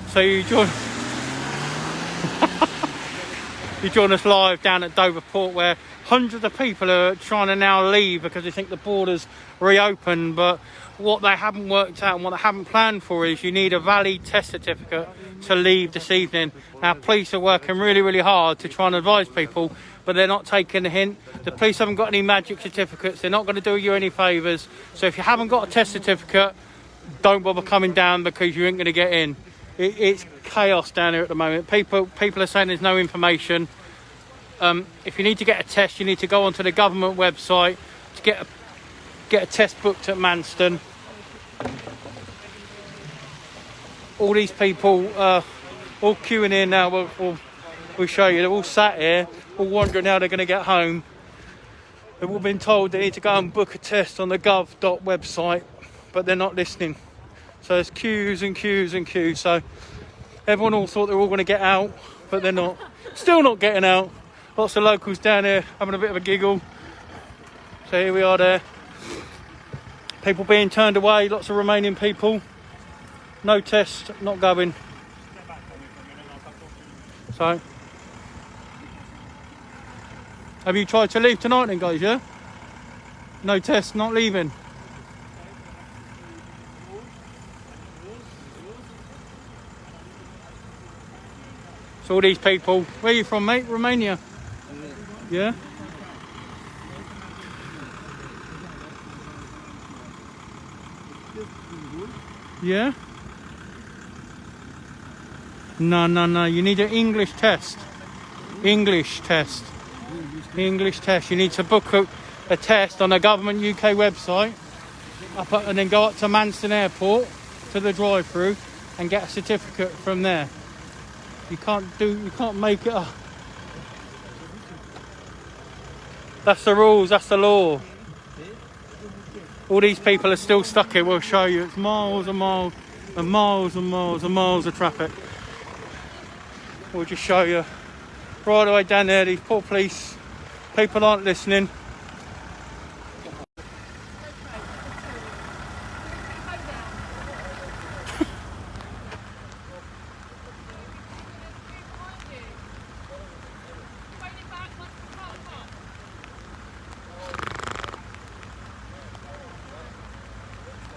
So you join us live down at Dover Port, where hundreds of people are trying to now leave because they think the borders reopened. But what they haven't worked out and what they haven't planned for is you need a valid test certificate to leave this evening. Now, police are working really, really hard to try and advise people, but they're not taking the hint. The police haven't got any magic certificates. They're not going to do you any favours. So if you haven't got a test certificate, don't bother coming down because you ain't going to get in. It's chaos down here at the moment. People are saying there's no information. If you need to get a test, you need to go onto the government website to get a test booked at Manston. All these people all queuing in now. We'll show you. They're all sat here, all wondering how they're going to get home. They've all been told they need to go and book a test on the gov.uk website, but they're not listening. So there's queues and queues and queues. So everyone all thought they were all going to get out, but they're not. Still not getting out. Lots of locals down here having a bit of a giggle. So here we are there. People being turned away, lots of remaining people. No test, not going. So, have you tried to leave tonight then, guys, yeah? No test, not leaving. So all these people, where are you from, mate? Romania? Yeah? Yeah? No. You need an English test. English test. You need to book a test on the government UK website and then go up to Manston Airport to the drive-through and get a certificate from there. You can't make it up. That's the rules, that's the law. All these people are still stuck here. We'll show you. It's miles and miles and miles and miles and miles of traffic. We'll just show you. Right away down there, these poor police. People aren't listening.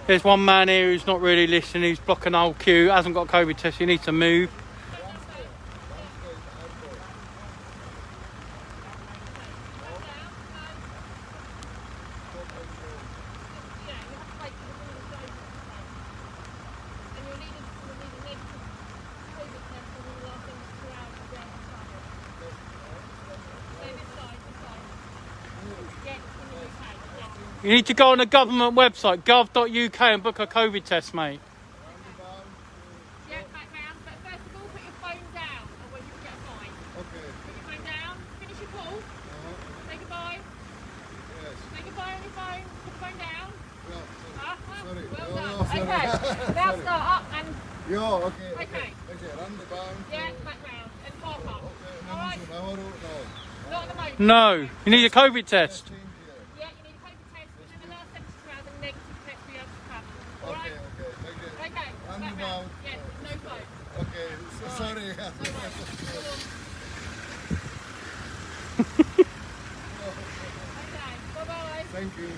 There's one man here who's not really listening. He's blocking the whole queue. Hasn't got a COVID test. He needs to move. You need to go on the government website, gov.uk, and book a COVID test, mate. Yeah, back round. But first of all, put your phone down, otherwise you can get a fine. Okay. Put your phone down, finish your call, say goodbye. Yes. Say goodbye on your phone, put the phone down. Sorry. Well done. Okay, now start up and... Yeah, okay. Okay. Roundabout. Yeah, back round and park up. Okay. Alright? Not at the moment. No, you need a COVID test. Sorry. Bye-bye. Thank you.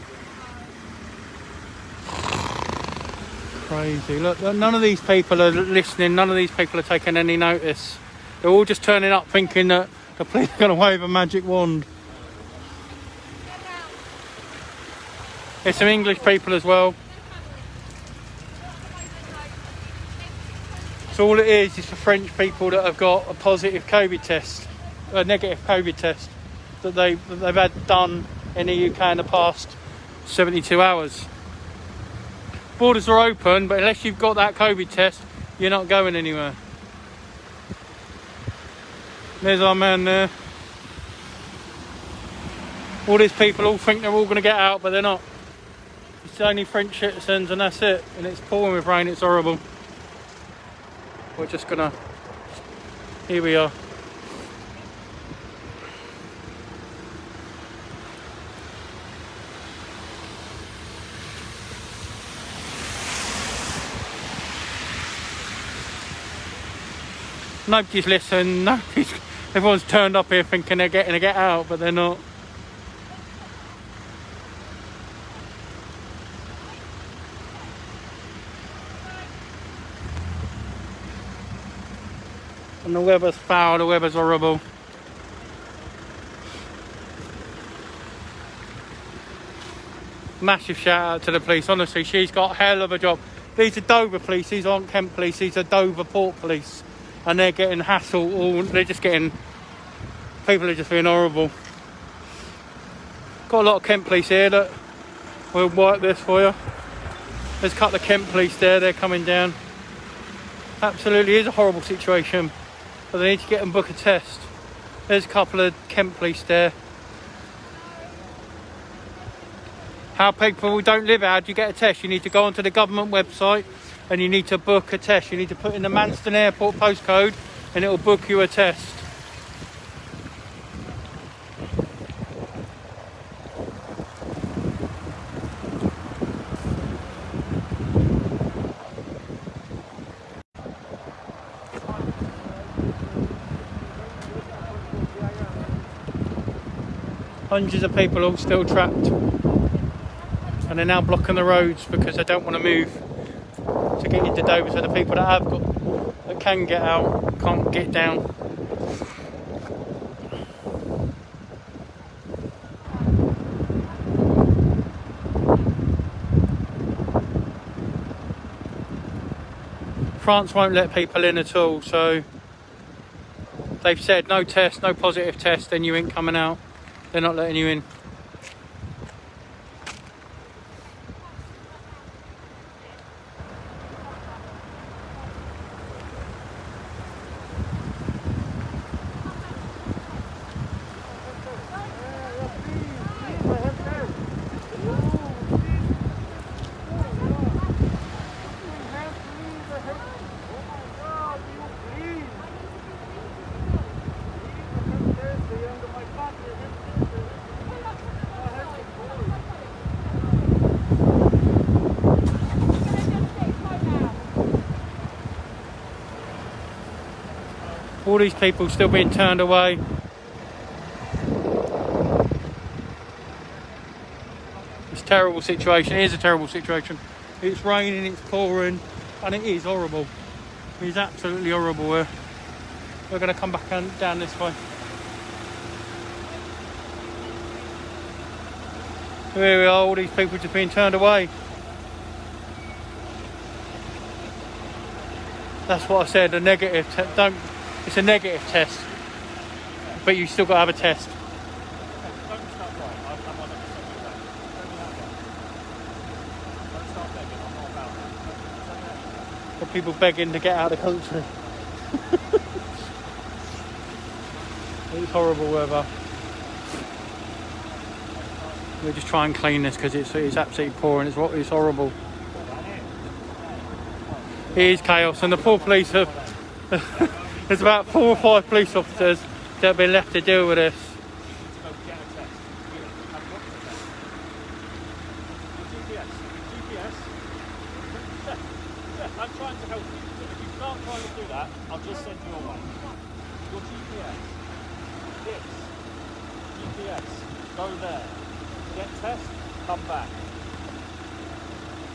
Crazy. Look, none of these people are listening. None of these people are taking any notice. They're all just turning up thinking that the police are going to wave a magic wand. There's some English people as well. So all it is for French people that have got a positive COVID test, a negative COVID test that they've had done in the UK in the past 72 hours. Borders are open, but unless you've got that COVID test, you're not going anywhere. There's our man there. All these people all think they're all going to get out, but they're not. It's only French citizens and that's it. And it's pouring with rain, it's horrible. We're just gonna, here we are. Nobody's listened. Everyone's turned up here thinking they're getting to get out, but they're not. And the weather's foul, the weather's horrible. Massive shout out to the police, honestly, she's got a hell of a job. These are Dover police, these aren't Kent police, these are Dover Port police. And they're getting hassled, they're just getting, people are just being horrible. Got a lot of Kent police here that will work this for you. There's a couple of Kent police there, they're coming down. Absolutely is a horrible situation, but they need to get and book a test. There's a couple of Kent police there. How people don't live, how do you get a test? You need to go onto the government website and you need to book a test. You need to put in the Manston Airport postcode and it will book you a test. Hundreds of people all still trapped. And they're now blocking the roads because they don't want to move to get into Dover. So the people that can get out can't get down. France won't let people in at all, so they've said no test, no positive test, then you ain't coming out. They're not letting you in. All these people still being turned away. It's a terrible situation. It is a terrible situation. It's raining, it's pouring, and it is horrible. It's absolutely horrible. We're going to come back down this way. Here we are, all these people just being turned away. That's what I said, a negative it's a negative test, but you still got to have a test. The people begging to get out of the country. It's horrible weather. We'll just try and clean this because it's absolutely pouring. It's horrible. It is chaos, and the poor police have. There's about 4 or 5 police officers that have been left to deal with this. I'm trying to help you. If you start trying to do that, I'll just send you away. Your GPS. This. GPS. Go there. Get test. Come back.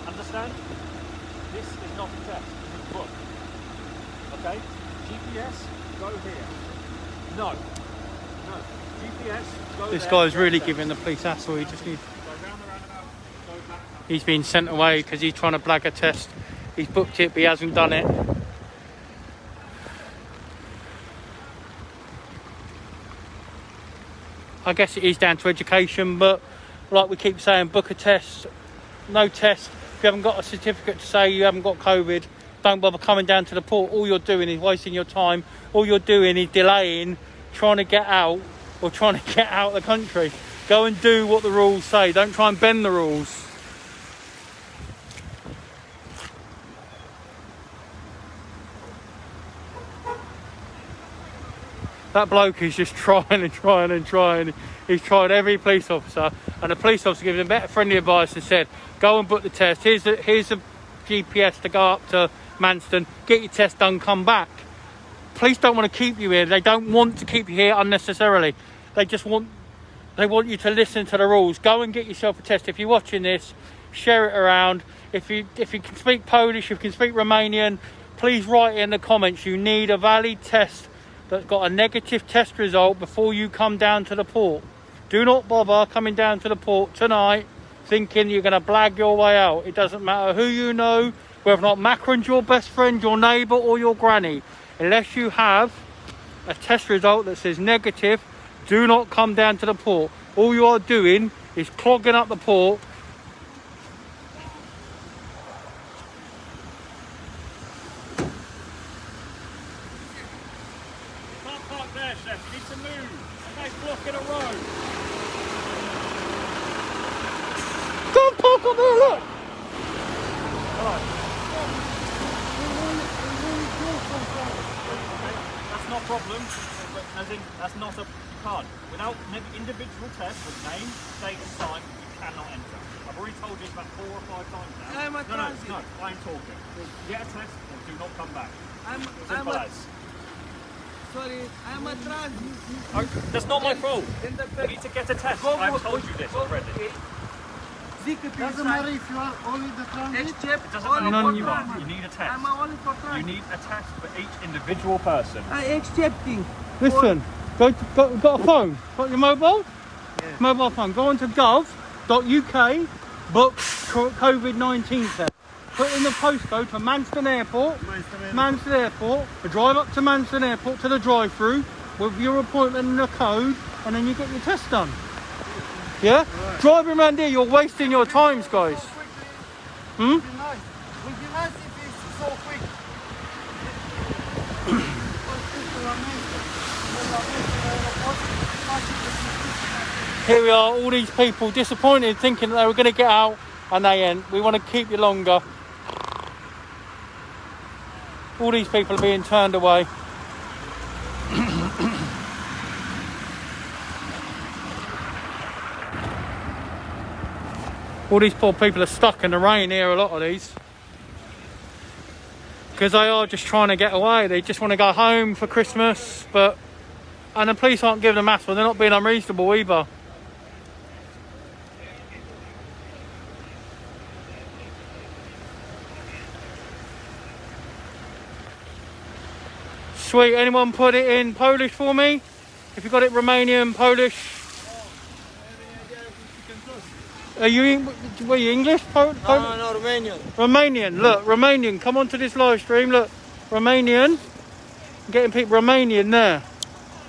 Understand? This is not a test. It's a book. Okay? GPS. Go here. No. No. GPS. Go there. This guy's really giving the police hassle. He just needs. He's been sent away because he's trying to blag a test. He's booked it, but he hasn't done it. I guess it is down to education, but like we keep saying, book a test. No test. If you haven't got a certificate to say you haven't got COVID, don't bother coming down to the port. All you're doing is wasting your time. All you're doing is delaying trying to get out or trying to get out of the country. Go and do what the rules say. Don't try and bend the rules. That bloke is just trying and trying and trying. He's tried every police officer, and the police officer gives him better friendly advice and said, go and book the test. Here's a GPS to go up to Manston, get your test done, come back. police don't want to keep you here. They don't want to keep you here unnecessarily. They want you to listen to the rules. Go and get yourself a test. If you're watching this, share it around. If you can speak Polish, if you can speak Romanian, please write in the comments. You need a valid test that's got a negative test result before you come down to the port. Do not bother coming down to the port tonight thinking you're going to blag your way out. It doesn't matter who you know, whether or not Macron's your best friend, your neighbour or your granny. Unless you have a test result that says negative, do not come down to the port. All you are doing is clogging up the port. You can't park there, chef. You need to move. A nice block in a row. Go and park up there, look! That's not a problem. As in, that's not a card. Without maybe individual test with name, date and time, you cannot enter. I've already told you about 4 or 5 times now. I'm a transit. No, I'm talking. Get a test or do not come back. I'm a, sorry, I'm a transit. That's not my fault. In the You need to get a test. Go- I've go- told you this already. Doesn't matter if you are only the transit. It doesn't Only matter for what you are. transit. You need a test. I'm only for You transit. need a test for each individual person. I accepting. Listen, got a phone? Got your mobile? Yeah. Mobile phone. Go on to gov.uk, book COVID-19 test. Put in the postcode for Manston Airport. Manston Airport. Drive up to Manston Airport to the drive-through with your appointment and the code, and then you get your test done. Yeah? Right. Driving around here, you're wasting your times, guys. Hmm? Would be nice. Would be nice if it's so quick. Here we are, all these people disappointed, thinking that they were going to get out, and they ain't. We want to keep you longer. All these people are being turned away. All these poor people are stuck in the rain here, a lot of these. Because they are just trying to get away. They just want to go home for Christmas, and the police aren't giving them hassle. They're not being unreasonable either. Sweet, anyone put it in Polish for me? If you got it Romanian, Polish. Are you English? No, Romanian. Romanian, look, Romanian, come onto this live stream, look, Romanian. Getting people Romanian there.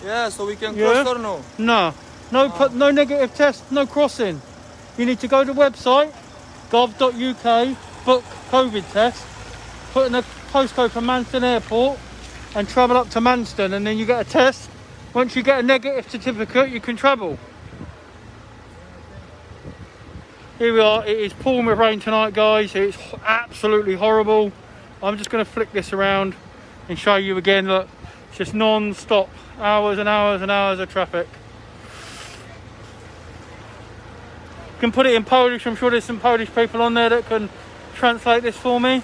Yeah, so we can Yeah. cross or no? No negative test, no crossing. You need to go to the website, gov.uk, book COVID test, put in a postcode for Manston Airport and travel up to Manston, and then you get a test. Once you get a negative certificate, you can travel. Here we are, it is pouring with rain tonight, guys. It's absolutely horrible. I'm just going to flick this around and show you again. Look, it's just non-stop, hours and hours and hours of traffic. You can put it in Polish. I'm sure there's some Polish people on there that can translate this for me.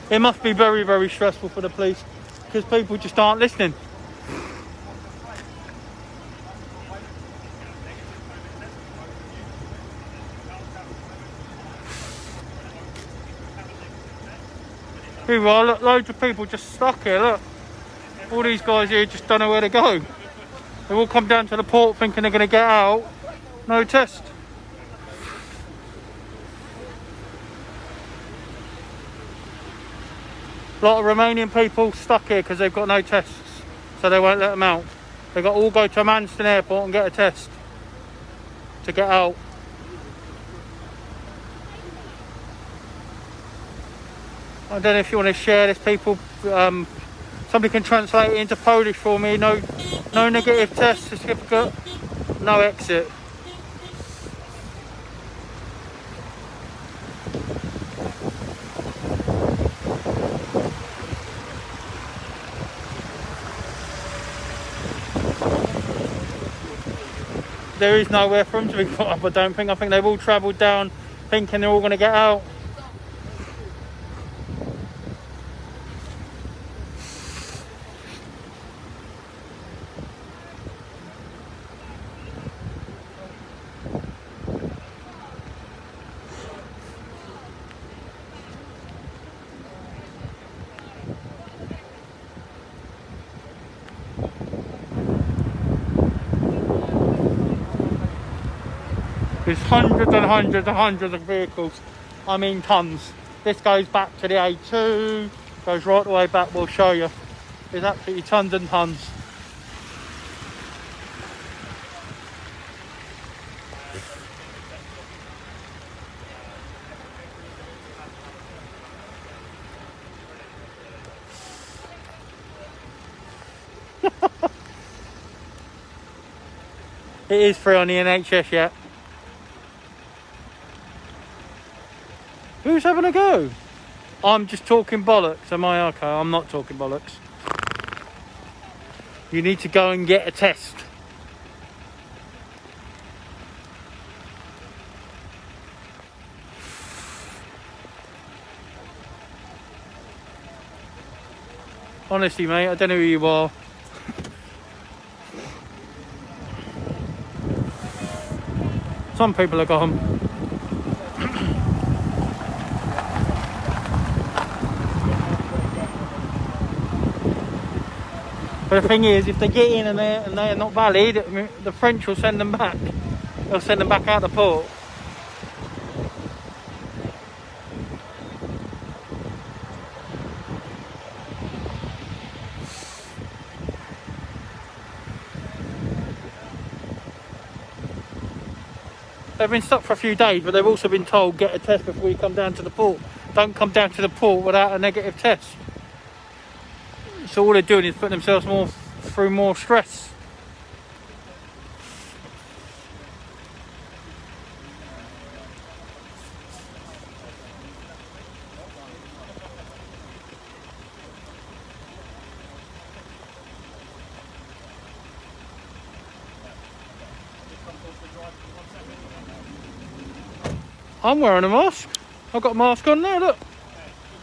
It must be very, very stressful for the police because people just aren't listening. Here we are, look, loads of people just stuck here, look. All these guys here just don't know where to go. They all come down to the port thinking they're going to get out. No test. A lot of Romanian people stuck here because they've got no tests. So they won't let them out. They've got to all go to Manston Airport and get a test to get out. I don't know if you want to share this, people. Somebody can translate it into Polish for me. No negative test certificate, no exit. There is nowhere for them to be put up, I don't think. I think they've all travelled down thinking they're all going to get out. There's hundreds and hundreds and hundreds of vehicles. I mean tons. This goes back to the A2, goes right the way back, we'll show you. There's absolutely tons and tons. It is free on the NHS yet. Who's having a go? I'm just talking bollocks, am I? Okay, I'm not talking bollocks. You need to go and get a test. Honestly, mate, I don't know who you are. Some people are gone. But the thing is, if they get in and they're not valid, the French will send them back. They'll send them back out the port. They've been stuck for a few days, but they've also been told, get a test before you come down to the port. Don't come down to the port without a negative test. So all they're doing is putting themselves through more stress. I'm wearing a mask. I've got a mask on now, look.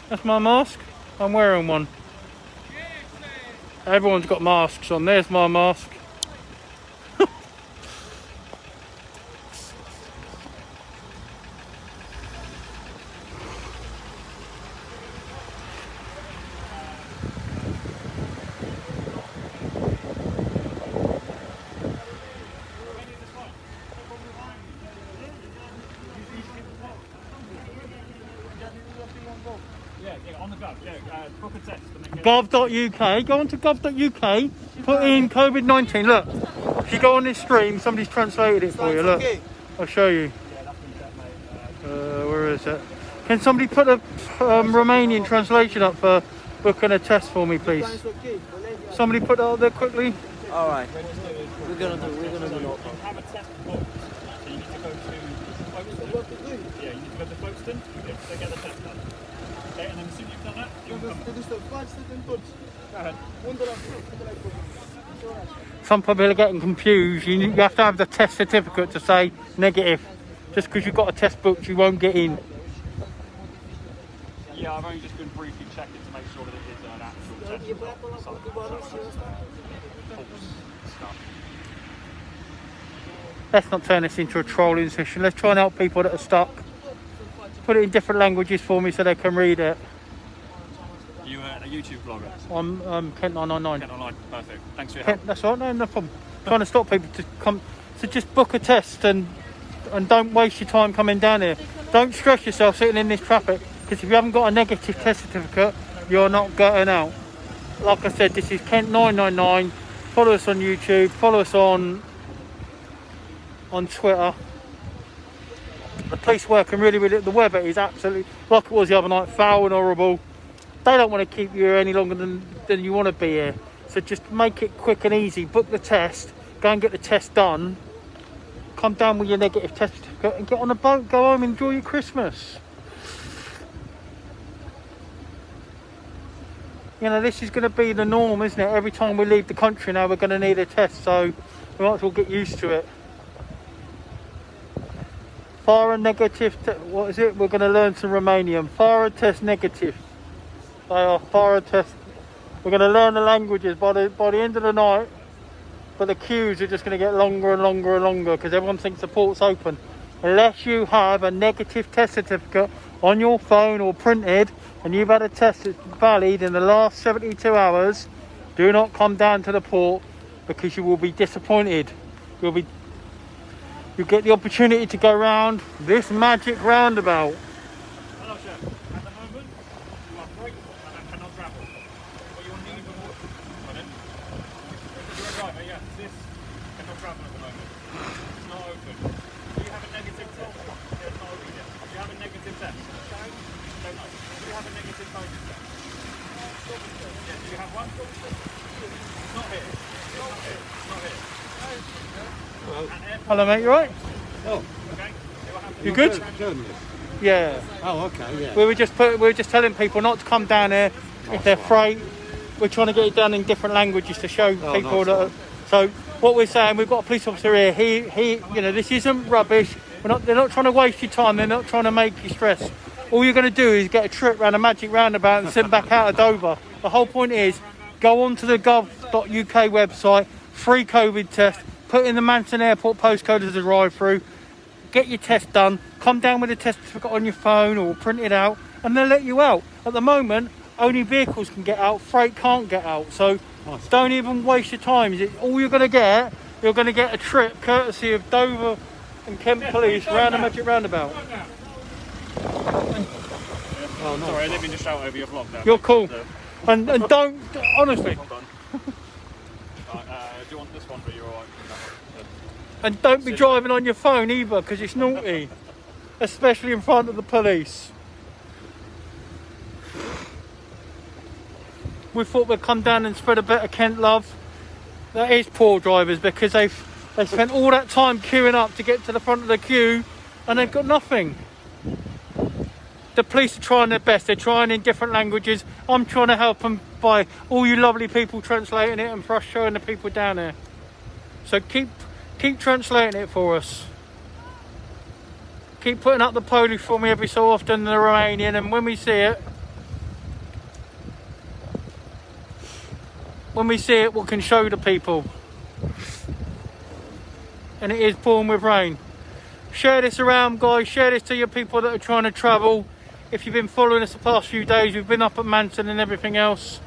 That's my mask. I'm wearing one. Everyone's got masks on. There's my mask. Yeah, on the go. Yeah, book a test and then get Gov.uk. Go on to gov.uk. Put in COVID-19. Look, if you go on this stream, somebody's translated it for you. Look, I'll show you. Where is it? Can somebody put a Romanian translation up for booking a test for me, please? Somebody put that up there quickly. All right. We're gonna do that. have a test booked. So you need to go to Folkestone. Yeah, you need to go to Folkestone to get the test done. Okay, and then as soon as you've done that, you can come back. Go ahead. Some people are getting confused. You have to have the test certificate to say negative. Just because you've got a test booked, you won't get in. Yeah, I've only just been briefly checking to make sure that it is an actual test. Stuff. Let's not turn this into a trolling session. Let's try and help people that are stuck. Put it in different languages for me so they can read it. Are you a YouTube blogger? I'm Kent999. Get online. Perfect. Thanks for your Kent, help. that's all right, no problem. Trying to stop people to come. So just book a test and don't waste your time coming down here. Don't stress yourself sitting in this traffic, because if you haven't got a negative test certificate, you're not getting out. Like I said, this is Kent999. Follow us on YouTube. Follow us on Twitter. The police working really, the weather is absolutely, like it was the other night, foul and horrible. They don't want to keep you here any longer than you want to be here. So just make it quick and easy. Book the test, go and get the test done, come down with your negative test certificate and get on a boat, go home, enjoy your Christmas. You know, this is going to be the norm, isn't it? Every time we leave the country now, we're going to need a test, so we might as well get used to it. Fara negative, what is it? We're going to learn some Romanian. Fara test negative. They are Fara test. We're going to learn the languages by the end of the night, but the queues are just going to get longer and longer and longer because everyone thinks the port's open. Unless you have a negative test certificate on your phone or printed and you've had a test that's valid in the last 72 hours, do not come down to the port because you will be disappointed. you get the opportunity to go around this magic roundabout. Hello, sir. At the moment, you are free and I cannot travel. But you will need more. Pardon? You're a driver, yeah. This cannot travel at the moment. It's not open. Do you have a negative test? It's not open yet. Do you have a negative test? Don't know. Do you have a negative COVID test? Yeah, do you have one? It's not here. It's not here. It's not here. Hello, mate. You right? Oh, Okay? You'll have to You good? journalist. Yeah. Oh, okay, yeah. We were just telling people not to come down here if they're afraid. We're trying to get it done in different languages to show people nice that. one. So what we're saying, we've got a police officer here. He, you know, this isn't rubbish. They're not trying to waste your time. They're not trying to make you stress. All you're going to do is get a trip around a magic roundabout and send back out of Dover. The whole point is, go onto the gov.uk website, free COVID test, put in the Manton Airport postcode as a drive-through, get your test done, come down with a test certificate on your phone or print it out, and they'll let you out. At the moment, only vehicles can get out, freight can't get out, so don't even waste your time. All you're going to get a trip courtesy of Dover and Kent Police around the magic roundabout. Oh, no. Sorry, I didn't mean to shout over your vlog there. You're cool. And don't, honestly, Hold on. Do you want this one, but you're alright? and don't be driving on your phone either, because it's naughty, especially in front of the police. We thought we'd come down and spread a bit of Kent love. That is poor drivers, because they spent all that time queuing up to get to the front of the queue and they've got nothing. The police are trying their best. They're trying in different languages. I'm trying to help them by all you lovely people translating it and for us showing the people down there. So keep translating it for us. Keep putting up the Polish for me every so often, the Romanian, and when we see it, we can show the people. And it is pouring with rain. Share this around, guys. Share this to your people that are trying to travel. If you've been following us the past few days, we've been up at Manton and everything else.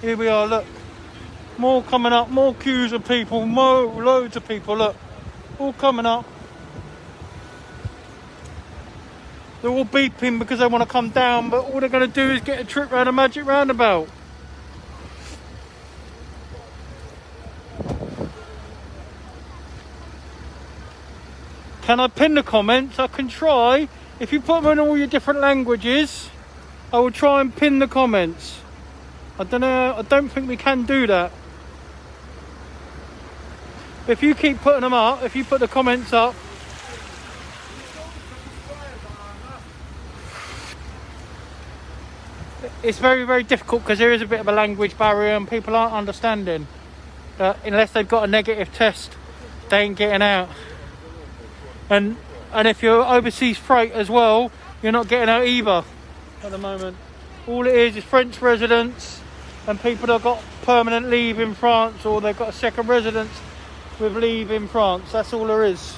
Here we are, look. More coming up, more queues of people, loads of people, look. All coming up. They're all beeping because they want to come down, but all they're going to do is get a trip around a magic roundabout. Can I pin the comments? I can try. If you put them in all your different languages, I will try and pin the comments. I don't know, I don't think we can do that. If you keep putting them up, if you put the comments up, it's very, very difficult because there is a bit of a language barrier and people aren't understanding. Unless they've got a negative test, they ain't getting out. And if you're overseas freight as well, you're not getting out either at the moment. All it is French residents and people that have got permanent leave in France, or they've got a second residence with leave in France. That's all there is.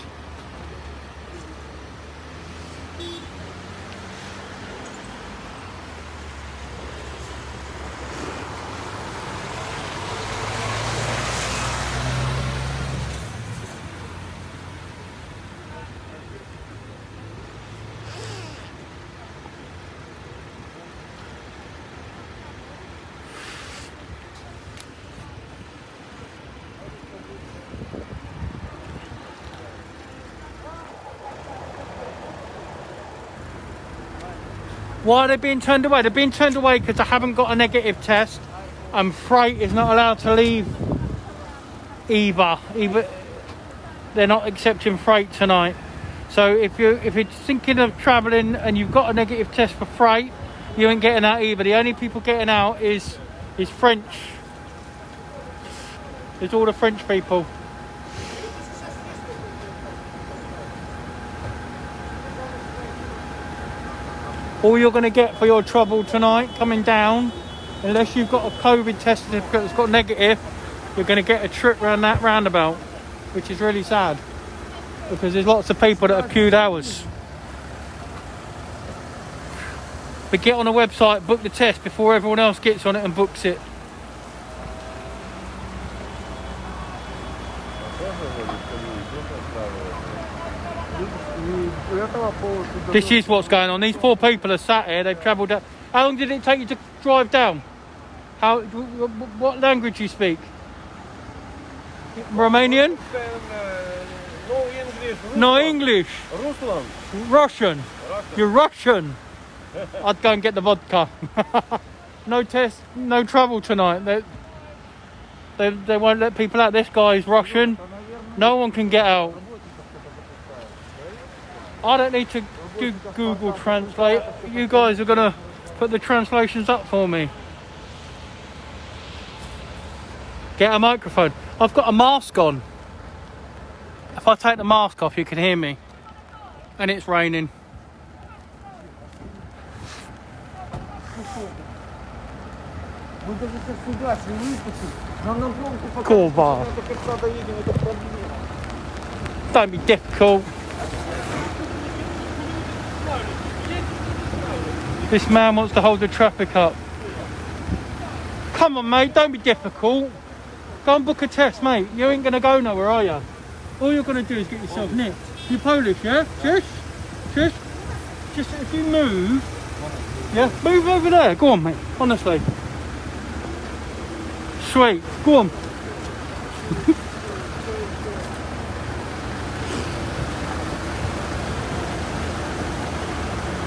Why are they being turned away? They're being turned away because they haven't got a negative test, and freight is not allowed to leave either. They're not accepting freight tonight. So if you're thinking of travelling and you've got a negative test for freight, you ain't getting out either. The only people getting out is French. It's all the French people. All you're going to get for your trouble tonight coming down, unless you've got a COVID test certificate that's got negative, you're going to get a trip around that roundabout. which is really sad because there's lots of people that have queued hours. But get on a website, book the test before everyone else gets on it and books it. This is what's going on. These poor people are sat here. They've travelled down. How long did it take you to drive down? What language do you speak? Romanian? No English. Russian. You're Russian. I'd go and get the vodka. No test, no trouble tonight. They won't let people out. This guy's Russian. No one can get out. I don't need to Google Translate. You guys are going to put the translations up for me. Get a microphone. I've got a mask on. If I take the mask off, you can hear me. And it's raining. Kurwa. Don't be difficult. This man wants to hold the traffic up. Come on, mate, don't be difficult. Go and book a test, mate. You ain't gonna go nowhere, are you? All you're gonna do is get yourself nicked. You Polish, yeah? Just if you move, yeah, move over there. Go on, mate. Honestly. Sweet. Go on.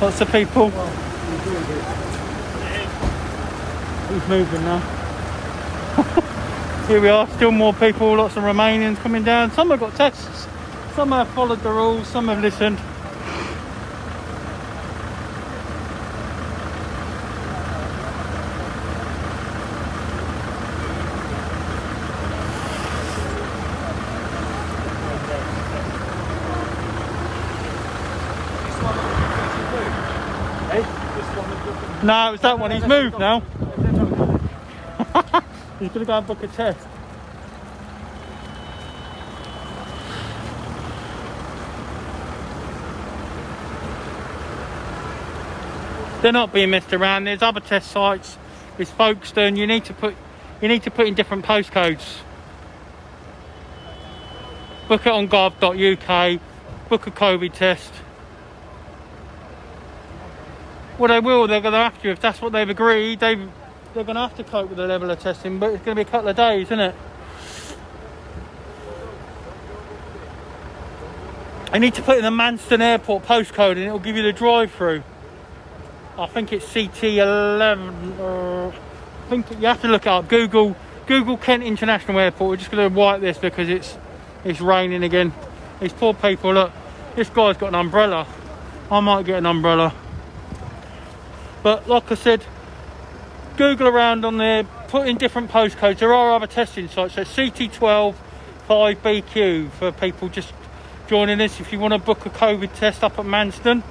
Lots of people. He's moving now. Here we are, still more people, lots of Romanians coming down. Some have got tests, some have followed the rules, some have listened. No, it's that one. He's moved now. He's going to go and book a test. They're not being messed around. There's other test sites. There's Folkestone. You need to put in different postcodes. Book it on gov.uk. Book a COVID test. Well, they will. They're going to have to. If that's what they've agreed, they're going to have to cope with the level of testing. But it's going to be a couple of days, isn't it? I need to put in the Manston Airport postcode, and it'll give you the drive-through. I think it's CT11. I think you have to look it up. Google Kent International Airport. We're just going to wipe this because it's raining again. These poor people. Look, this guy's got an umbrella. I might get an umbrella. But like I said, Google around on there, put in different postcodes. There are other testing sites. So CT12 5BQ for people just joining us. If you want to book a COVID test up at Manston,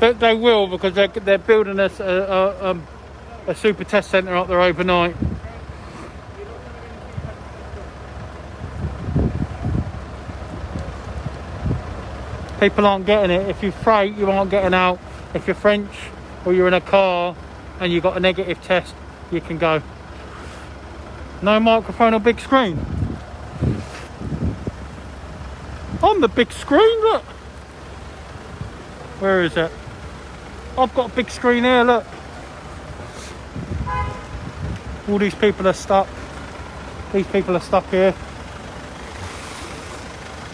but they will, because they're building us a super test centre up there overnight. People aren't getting it. If you're freight, you aren't getting out. If you're French or you're in a car and you've got a negative test, you can go. No microphone or big screen. On the big screen, look. Where is it? I've got a big screen here, look. All these people are stuck. These people are stuck here.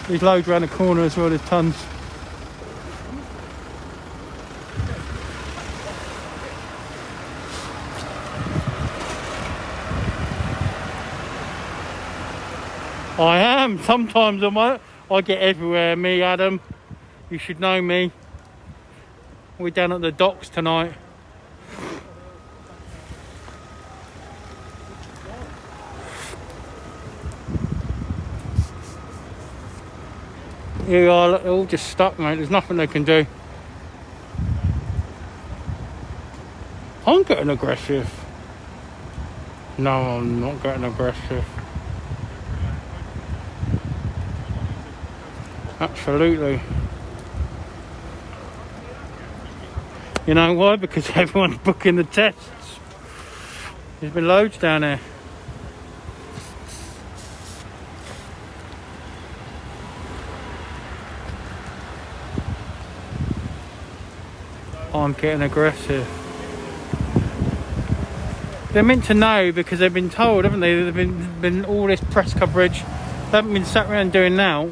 There's loads around the corner as well, there's tons. I am. Sometimes I get everywhere. Me, Adam. You should know me. We're down at the docks tonight. Here we are. They're all just stuck, mate. There's nothing they can do. I'm getting aggressive. No, I'm not getting aggressive. Absolutely. You know why? Because everyone's booking the tests. There's been loads down there. I'm getting aggressive. They're meant to know because they've been told, haven't they? There's been all this press coverage. They haven't been sat around doing now.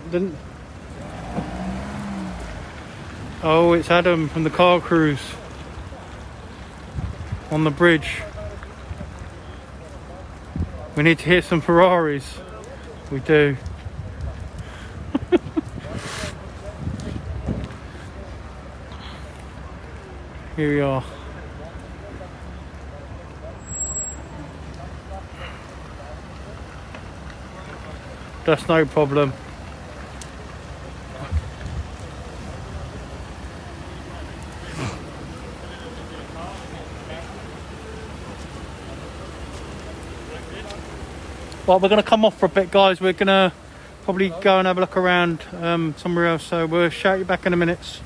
Oh, it's Adam from the car cruise on the bridge. We need to hit some Ferraris. We do. Here we are. That's no problem. Well, we're going to come off for a bit, guys. We're going to probably go and have a look around somewhere else. So we'll shout you back in a minute.